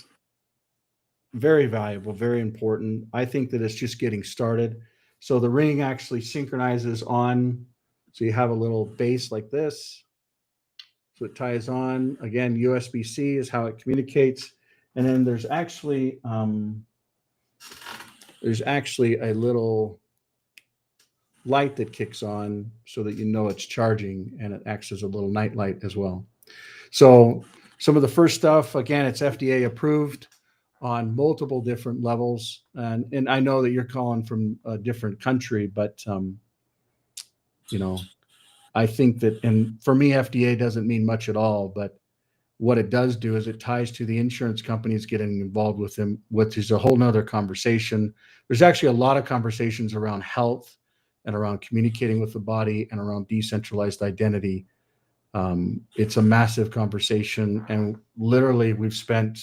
very valuable, very important. I think that it's just getting started. So the ring actually synchronizes on. So you have a little base like this. So it ties on. Again, USB-C is how it communicates. And then there's actually a little light that kicks on so that you know it's charging, and it acts as a little night light as well. So some of the first stuff, again, it's FDA approved on multiple different levels. And I know that you're calling from a different country, but you know, I think that, and for me, FDA doesn't mean much at all, but what it does do is it ties to the insurance companies getting involved with them, which is a whole nother conversation. There's actually a lot of conversations around health and around communicating with the body and around decentralized identity. It's a massive conversation, and literally we've spent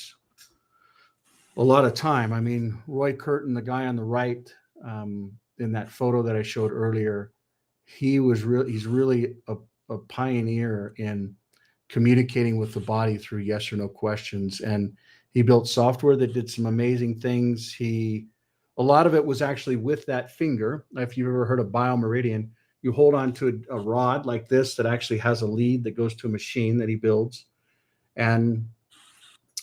a lot of time. I mean, Roy Curtin, the guy on the right, in that photo that I showed earlier, he's really a pioneer in communicating with the body through yes or no questions. And he built software that did some amazing things. A lot of it was actually with that finger. If you've ever heard of BioMeridian, you hold on to a rod like this that actually has a lead that goes to a machine that he builds. And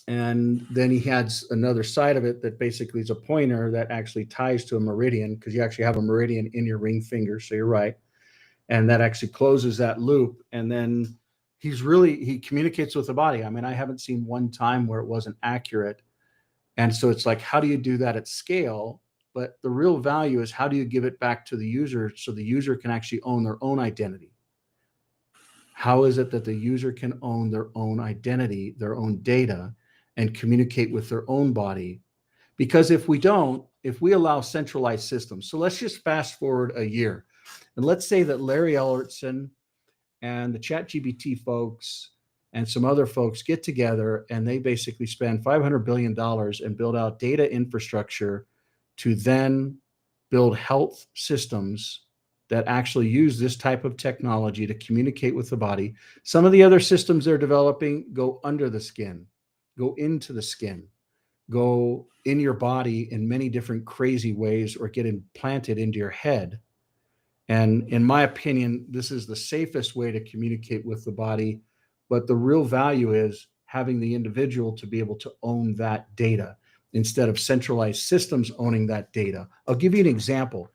then he has another side of it that basically is a pointer that actually ties to a meridian, because you actually have a meridian in your ring finger. So you're right. And that actually closes that loop. And then he communicates with the body. I mean, I haven't seen one time where it wasn't accurate. And so it's like, how do you do that at scale? But the real value is how do you give it back to the user so the user can actually own their own identity? How is it that the user can own their own identity, their own data, and communicate with their own body? Because if we don't, if we allow centralized systems, so let's just fast forward a year. And let's say that Larry Ellertson and the ChatGPT folks and some other folks get together and they basically spend $500 billion and build out data infrastructure to then build health systems that actually use this type of technology to communicate with the body. Some of the other systems they're developing go under the skin, go into the skin, go in your body in many different crazy ways, or get implanted into your head. And in my opinion, this is the safest way to communicate with the body. But the real value is having the individual to be able to own that data instead of centralized systems owning that data. I'll give you an example.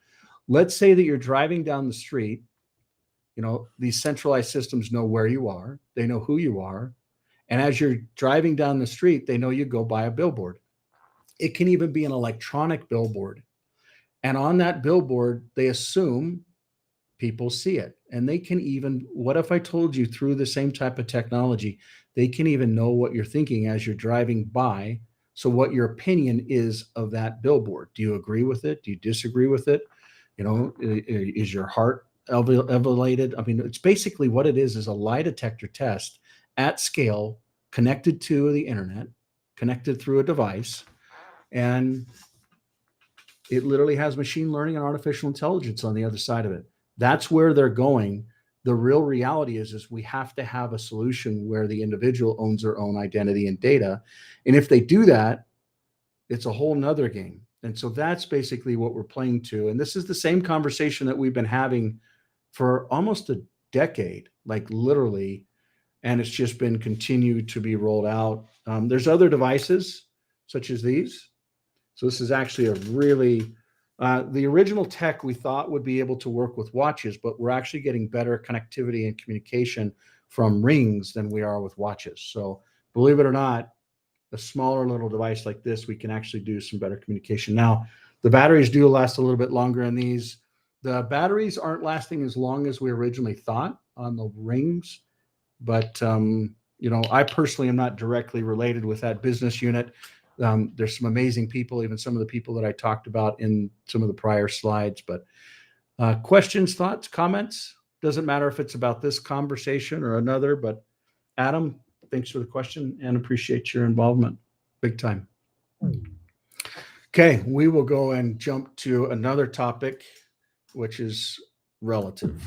Let's say that you're driving down the street. You know, these centralized systems know where you are. They know who you are. And as you're driving down the street, they know you go by a billboard. It can even be an electronic billboard. And on that billboard, they assume people see it. And they can even, what if I told you through the same type of technology, they can even know what you're thinking as you're driving by. So what your opinion is of that billboard. Do you agree with it? Do you disagree with it? You know, is your heart elevated? I mean, it's basically what it is a lie detector test at scale, connected to the internet, connected through a device. And it literally has machine learning and artificial intelligence on the other side of it. That's where they're going. The real reality is we have to have a solution where the individual owns their own identity and data. And if they do that, it's a whole nother game. And so that's basically what we're playing to. And this is the same conversation that we've been having for almost a decade, like literally. And it's just been continued to be rolled out. There's other devices such as these. So this is actually a really, the original tech we thought would be able to work with watches, but we're actually getting better connectivity and communication from rings than we are with watches. So believe it or not, a smaller little device like this, we can actually do some better communication. Now, the batteries do last a little bit longer in these. The batteries aren't lasting as long as we originally thought on the rings, but you know, I personally am not directly related with that business unit. There's some amazing people, even some of the people that I talked about in some of the prior slides. But questions, thoughts, comments? Doesn't matter if it's about this conversation or another. But Adam, thanks for the question and appreciate your involvement. Big time. Okay, we will go and jump to another topic, which is relative.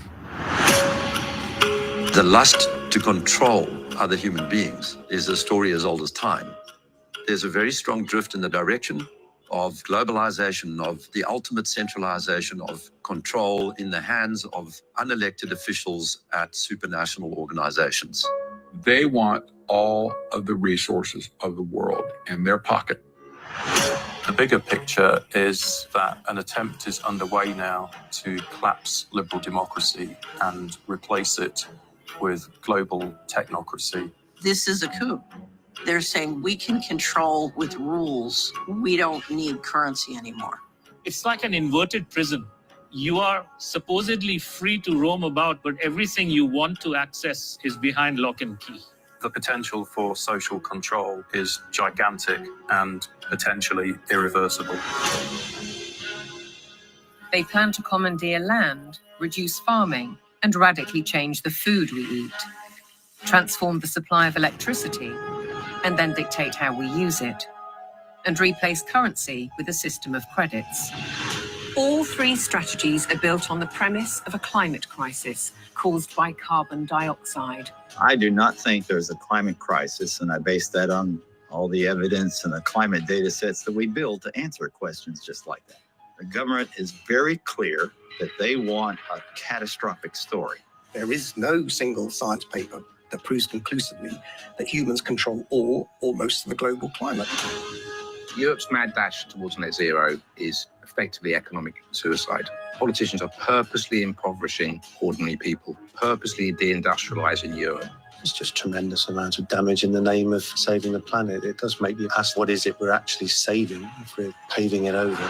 The lust to control other human beings is a story as old as time. There's a very strong drift in the direction of globalization, of the ultimate centralization of control in the hands of unelected officials at supranational organizations. They want all of the resources of the world in their pocket. The bigger picture is that an attempt is underway now to collapse liberal democracy and replace it with global technocracy. This is a coup. They're saying we can control with rules. We don't need currency anymore. It's like an inverted prison. You are supposedly free to roam about, but everything you want to access is behind lock and key. The potential for social control is gigantic and potentially irreversible. They plan to commandeer land, reduce farming, and radically change the food we eat, transform the supply of electricity, and then dictate how we use it, and replace currency with a system of credits. All three strategies are built on the premise of a climate crisis caused by carbon dioxide. I do not think there's a climate crisis, and I base that on all the evidence and the climate data sets that we build to answer questions just like that. The government is very clear that they want a catastrophic story. There is no single science paper that proves conclusively that humans control all or most of the global climate. Europe's mad dash towards net zero is effectively economic suicide. Politicians are purposely impoverishing ordinary people, purposely deindustrializing Europe. It's just tremendous amount of damage in the name of saving the planet. It does make you ask, what is it we're actually saving if we're paving it over?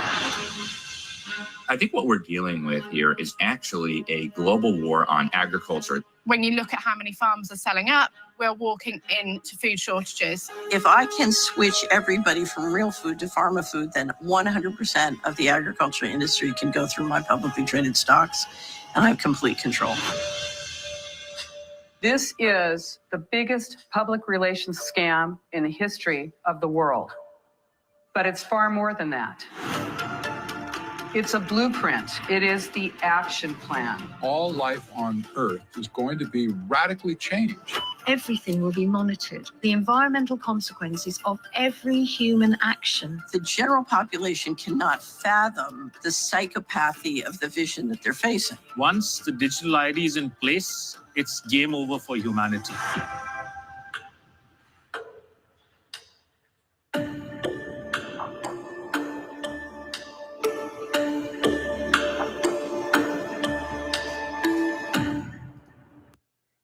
I think what we're dealing with here is actually a global war on agriculture. When you look at how many farms are selling up, we're walking into food shortages. If I can switch everybody from real food to pharma food, then 100% of the agriculture industry can go through my publicly traded stocks, and I have complete control. This is the biggest public relations scam in the history of the world. But it's far more than that. It's a blueprint. It is the action plan. All life on Earth is going to be radically changed. Everything will be monitored. The environmental consequences of every human action. The general population cannot fathom the psychopathy of the vision that they're facing. Once the digital ID is in place, it's game over for humanity.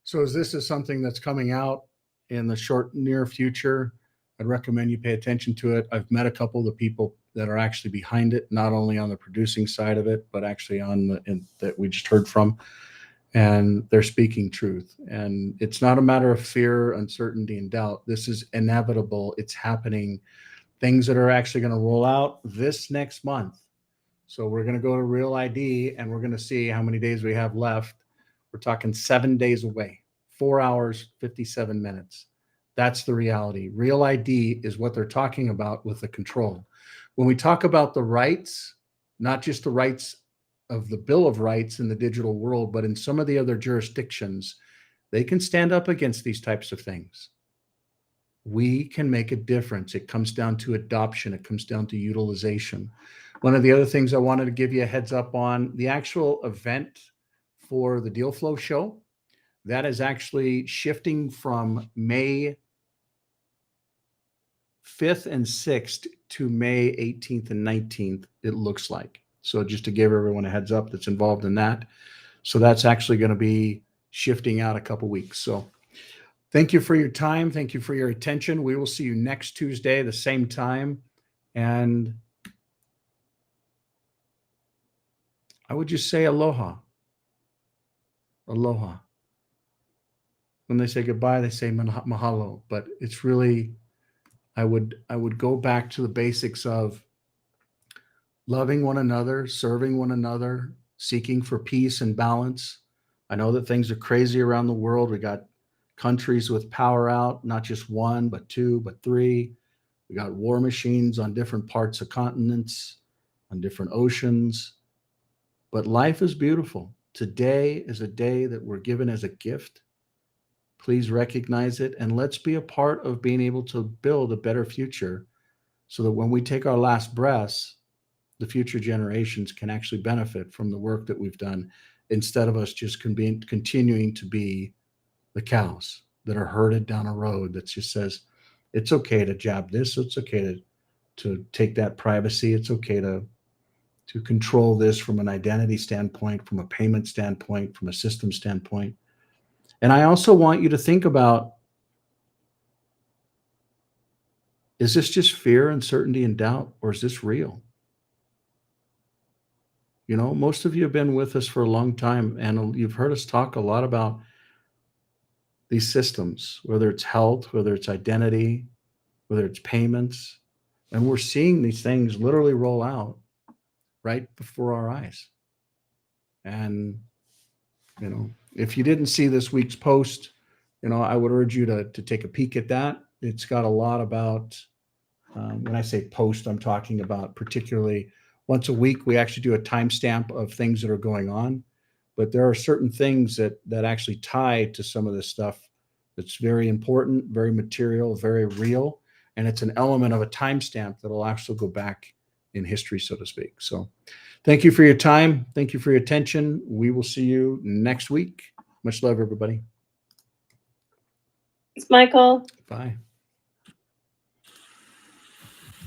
So as this is something that's coming out in the near future, I'd recommend you pay attention to it. I've met a couple of the people that are actually behind it, not only on the producing side of it, but actually on that we just heard from. And they're speaking truth. And it's not a matter of fear, uncertainty, and doubt. This is inevitable. It's happening. Things that are actually going to roll out this next month. So we're going to go to Real ID and we're going to see how many days we have left. We're talking 7 days away, 4 hours, 57 minutes. That's the reality. Real ID is what they're talking about with the control. When we talk about the rights, not just the rights of the Bill of Rights in the digital world, but in some of the other jurisdictions, they can stand up against these types of things. We can make a difference. It comes down to adoption. It comes down to utilization. One of the other things I wanted to give you a heads up on, the actual event for the Deal Flow show, that is actually shifting from May 5th and 6th to May 18th and 19th, it looks like. So just to give everyone a heads up that's involved in that. So that's actually going to be shifting out a couple weeks. So thank you for your time. Thank you for your attention. We will see you next Tuesday, the same time. And I would just say aloha. Aloha. When they say goodbye, they say mahalo, but it's really, I would go back to the basics of loving one another, serving one another, seeking for peace and balance. I know that things are crazy around the world. We got countries with power out, not just one, but two, but three. We got war machines on different parts of continents, on different oceans, but life is beautiful. Today is a day that we're given as a gift. Please recognize it, and let's be a part of being able to build a better future so that when we take our last breaths, the future generations can actually benefit from the work that we've done, instead of us just continuing to be the cows that are herded down a road that just says, it's okay to jab this, it's okay to take that privacy, it's okay to control this from an identity standpoint, from a payment standpoint, from a system standpoint. And I also want you to think about, is this just fear, uncertainty, and doubt, or is this real? You know, most of you have been with us for a long time, and you've heard us talk a lot about these systems, whether it's health, whether it's identity, whether it's payments, and we're seeing these things literally roll out right before our eyes. And, you know, if you didn't see this week's post, you know, I would urge you to take a peek at that. It's got a lot about, when I say post, I'm talking about particularly once a week, we actually do a timestamp of things that are going on, but there are certain things that actually tie to some of this stuff that's very important, very material, very real. And it's an element of a timestamp that will actually go back in history, so to speak. So thank you for your time. Thank you for your attention. We will see you next week. Much love, everybody. Thanks, Michael. Bye.